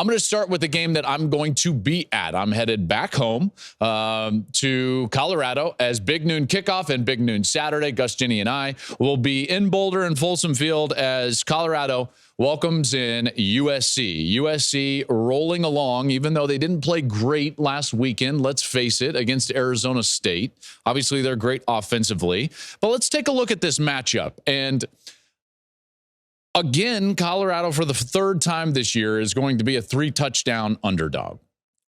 I'm going to start with the game that I'm going to be at. I'm headed back home to Colorado as Big Noon kickoff and Big Noon Saturday. Gus, Ginny, and I will be in Boulder and Folsom Field as Colorado welcomes in USC. USC rolling along, even though they didn't play great last weekend, let's face it, against Arizona State. Obviously, they're great offensively. But let's take a look at this matchup. And again, Colorado, for the third time this year, is going to be a 3-touchdown underdog.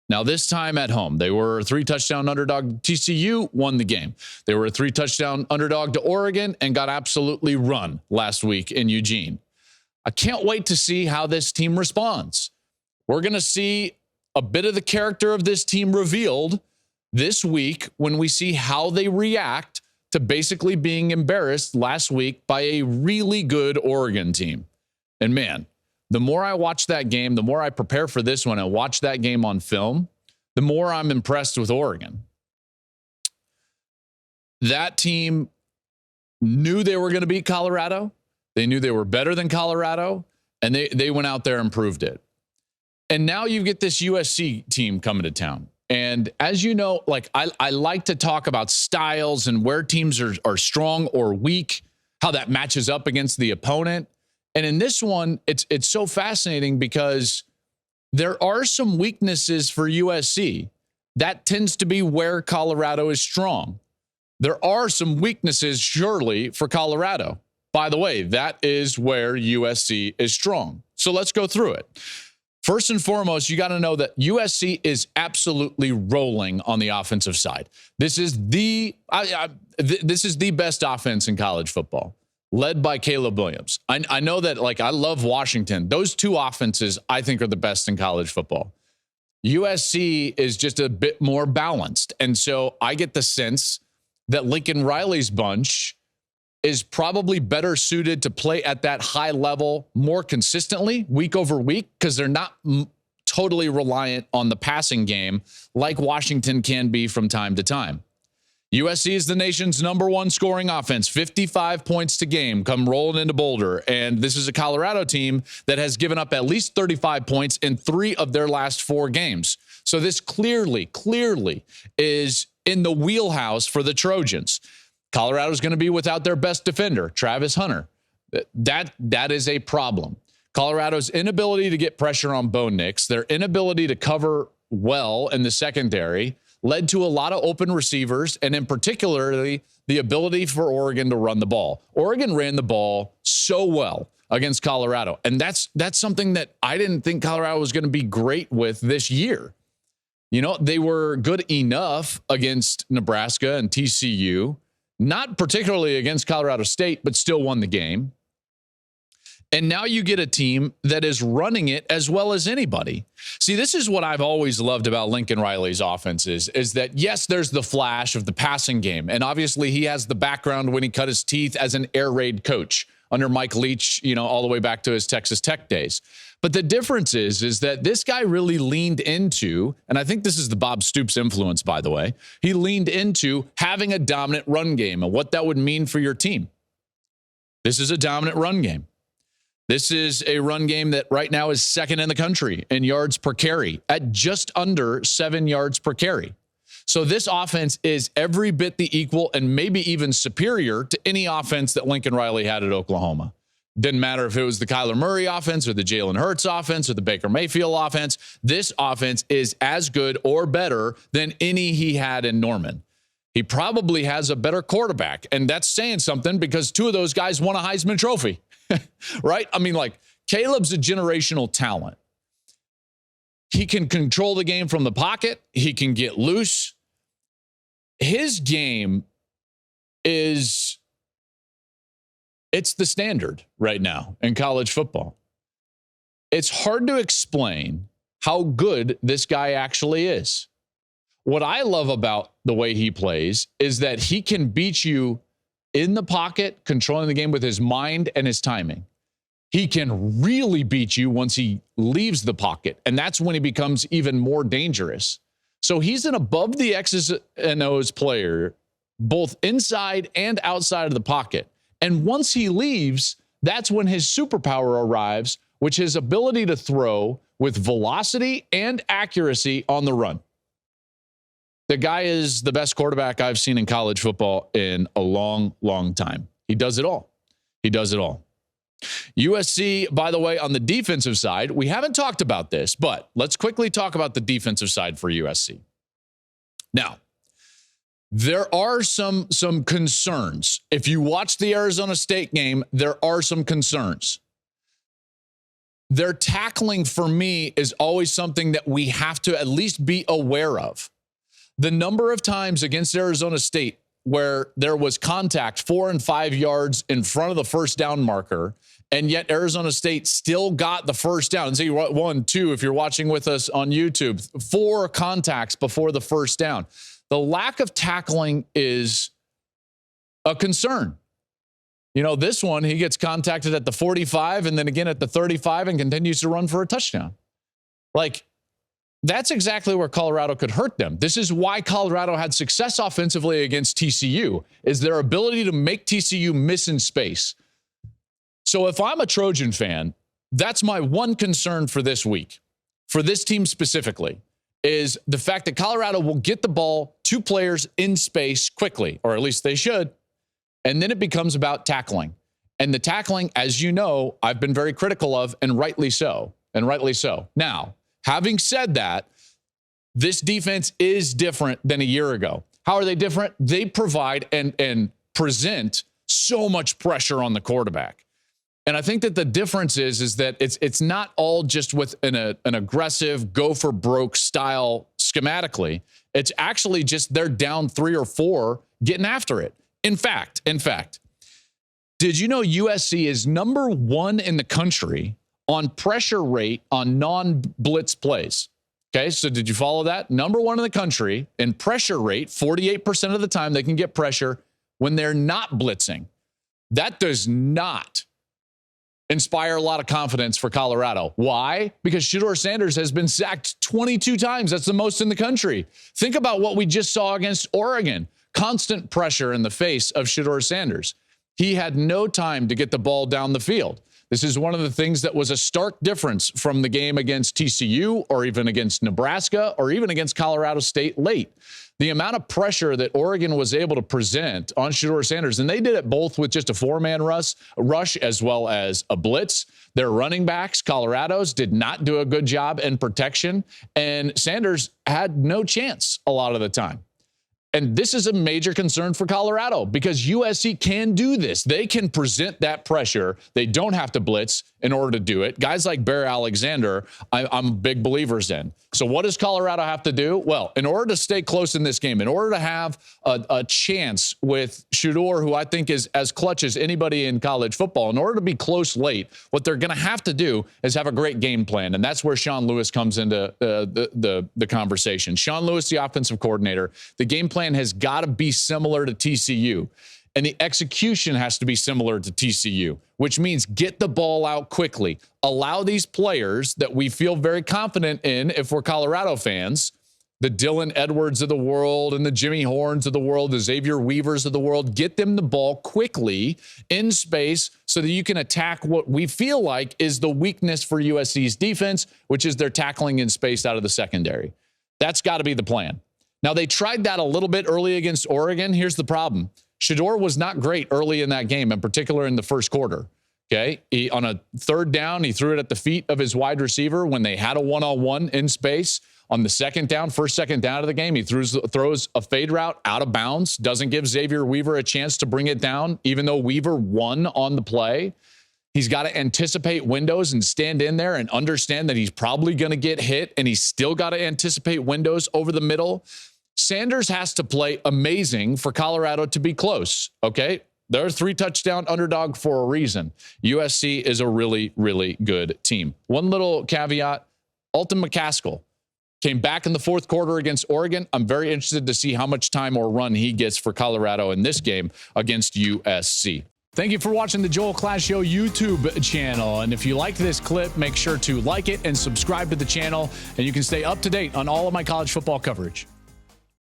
Now, this time at home, they were a 3-touchdown underdog. TCU won the game. They were a 3-touchdown underdog to Oregon and got absolutely run last week in Eugene. I can't wait to see how this team responds. We're going to see a bit of the character of this team revealed this week when we see how they react to basically being embarrassed last week by a really good Oregon team. And man, the more I watch that game, the more I prepare for this one and watch that game on film, the more I'm impressed with Oregon. That team knew they were going to beat Colorado. They knew they were better than Colorado, and they went out there and proved it. And now you get this USC team coming to town. And as you know, like I like to talk about styles and where teams are strong or weak, how that matches up against the opponent. And in this one, it's so fascinating because there are some weaknesses for USC. That tends to be where Colorado is strong. There are some weaknesses, surely, for Colorado. By the way, that is where USC is strong. So let's go through it. First and foremost, you got to know that USC is absolutely rolling on the offensive side. This is the best offense in college football, led by Caleb Williams. I know that, like, I love Washington. Those two offenses, I think, are the best in college football. USC is just a bit more balanced. And so I get the sense that Lincoln Riley's bunch is probably better suited to play at that high level more consistently week over week because they're not totally reliant on the passing game like Washington can be from time to time. USC is the nation's #1 scoring offense, 55 points to game, come rolling into Boulder. And this is a Colorado team that has given up at least 35 points in 3 of their last 4 games. So this clearly is in the wheelhouse for the Trojans. Colorado's going to be without their best defender, Travis Hunter. That is a problem. Colorado's inability to get pressure on Bo Nix, their inability to cover well in the secondary, led to a lot of open receivers, and in particularly the ability for Oregon to run the ball. Oregon ran the ball so well against Colorado, and that's something that I didn't think Colorado was going to be great with this year. You know, they were good enough against Nebraska and TCU, not particularly against Colorado State, but still won the game. And now you get a team that is running it as well as anybody. See, this is what I've always loved about Lincoln Riley's offenses is that, yes, there's the flash of the passing game. And obviously he has the background when he cut his teeth as an air raid coach under Mike Leach, you know, all the way back to his Texas Tech days. But the difference is that this guy really leaned into, and I think this is the Bob Stoops influence, by the way, he leaned into having a dominant run game and what that would mean for your team. This is a dominant run game. This is a run game that right now is second in the country in yards per carry at just under 7 yards per carry. So this offense is every bit the equal and maybe even superior to any offense that Lincoln Riley had at Oklahoma. Didn't matter if it was the Kyler Murray offense or the Jalen Hurts offense or the Baker Mayfield offense. This offense is as good or better than any he had in Norman. He probably has a better quarterback, and that's saying something because 2 of those guys won a Heisman Trophy, right? I mean, like, Caleb's a generational talent. He can control the game from the pocket. He can get loose. His game it's the standard right now in college football. It's hard to explain how good this guy actually is. What I love about the way he plays is that he can beat you in the pocket, controlling the game with his mind and his timing. He can really beat you once he leaves the pocket, and that's when he becomes even more dangerous. So he's an above the X's and O's player, both inside and outside of the pocket. And once he leaves, that's when his superpower arrives, which is his ability to throw with velocity and accuracy on the run. The guy is the best quarterback I've seen in college football in a long, long time. He does it all. He does it all. USC, by the way, on the defensive side, we haven't talked about this, but let's quickly talk about the defensive side for USC. Now, there are some concerns. If you watch the Arizona State game, there are some concerns. Their tackling, for me, is always something that we have to at least be aware of. The number of times against Arizona State where there was contact 4 and 5 yards in front of the first down marker, and yet Arizona State still got the first down. And say 1, 2, if you're watching with us on YouTube, 4 contacts before the first down. The lack of tackling is a concern. You know, this one, he gets contacted at the 45 and then again at the 35 and continues to run for a touchdown. Like, that's exactly where Colorado could hurt them. This is why Colorado had success offensively against TCU, is their ability to make TCU miss in space. So if I'm a Trojan fan, that's my one concern for this week, for this team specifically, is the fact that Colorado will get the ball to players in space quickly, or at least they should, and then it becomes about tackling. And the tackling, as you know, I've been very critical of, and rightly so, Now, having said that, this defense is different than a year ago. How are they different? They provide and present so much pressure on the quarterback. And I think that the difference is that it's not all just with an aggressive go for broke style schematically. It's actually just they're down 3 or 4 getting after it. In fact, did you know USC is number 1 in the country on pressure rate on non-blitz plays? Okay, so did you follow that? Number 1 in the country in pressure rate, 48% of the time they can get pressure when they're not blitzing. That does not inspire a lot of confidence for Colorado. Why? Because Shedeur Sanders has been sacked 22 times. That's the most in the country. Think about what we just saw against Oregon. Constant pressure in the face of Shedeur Sanders. He had no time to get the ball down the field. This is one of the things that was a stark difference from the game against TCU or even against Nebraska or even against Colorado State late. The amount of pressure that Oregon was able to present on Shedeur Sanders, and they did it both with just a 4-man rush as well as a blitz. Their running backs, Colorado's, did not do a good job in protection, and Sanders had no chance a lot of the time. And this is a major concern for Colorado because USC can do this. They can present that pressure. They don't have to blitz in order to do it. Guys like Bear Alexander, I'm big believers in. So what does Colorado have to do? Well, in order to stay close in this game, in order to have a chance with Shedeur, who I think is as clutch as anybody in college football, in order to be close late, what they're going to have to do is have a great game plan. And that's where Sean Lewis comes into the conversation. Sean Lewis, the offensive coordinator, the game plan has got to be similar to TCU. And the execution has to be similar to TCU, which means get the ball out quickly. Allow these players that we feel very confident in, if we're Colorado fans, the Dylan Edwards of the world and the Jimmy Horns of the world, the Xavier Weavers of the world, get them the ball quickly in space so that you can attack what we feel like is the weakness for USC's defense, which is their tackling in space out of the secondary. That's got to be the plan. Now, they tried that a little bit early against Oregon. Here's the problem. Shedeur was not great early in that game, in particular in the first quarter. Okay, on a 3rd down, he threw it at the feet of his wide receiver when they had a one-on-one in space. On the second down of the game, he throws a fade route out of bounds, doesn't give Xavier Weaver a chance to bring it down, even though Weaver won on the play. He's got to anticipate windows and stand in there and understand that he's probably going to get hit, and he's still got to anticipate windows over the middle. Sanders has to play amazing for Colorado to be close, okay? They're a 3-touchdown underdog for a reason. USC is a really, really good team. One little caveat, Alton McCaskill came back in the 4th quarter against Oregon. I'm very interested to see how much time or run he gets for Colorado in this game against USC. Thank you for watching the Joel Klatt Show YouTube channel. And if you liked this clip, make sure to like it and subscribe to the channel, and you can stay up to date on all of my college football coverage.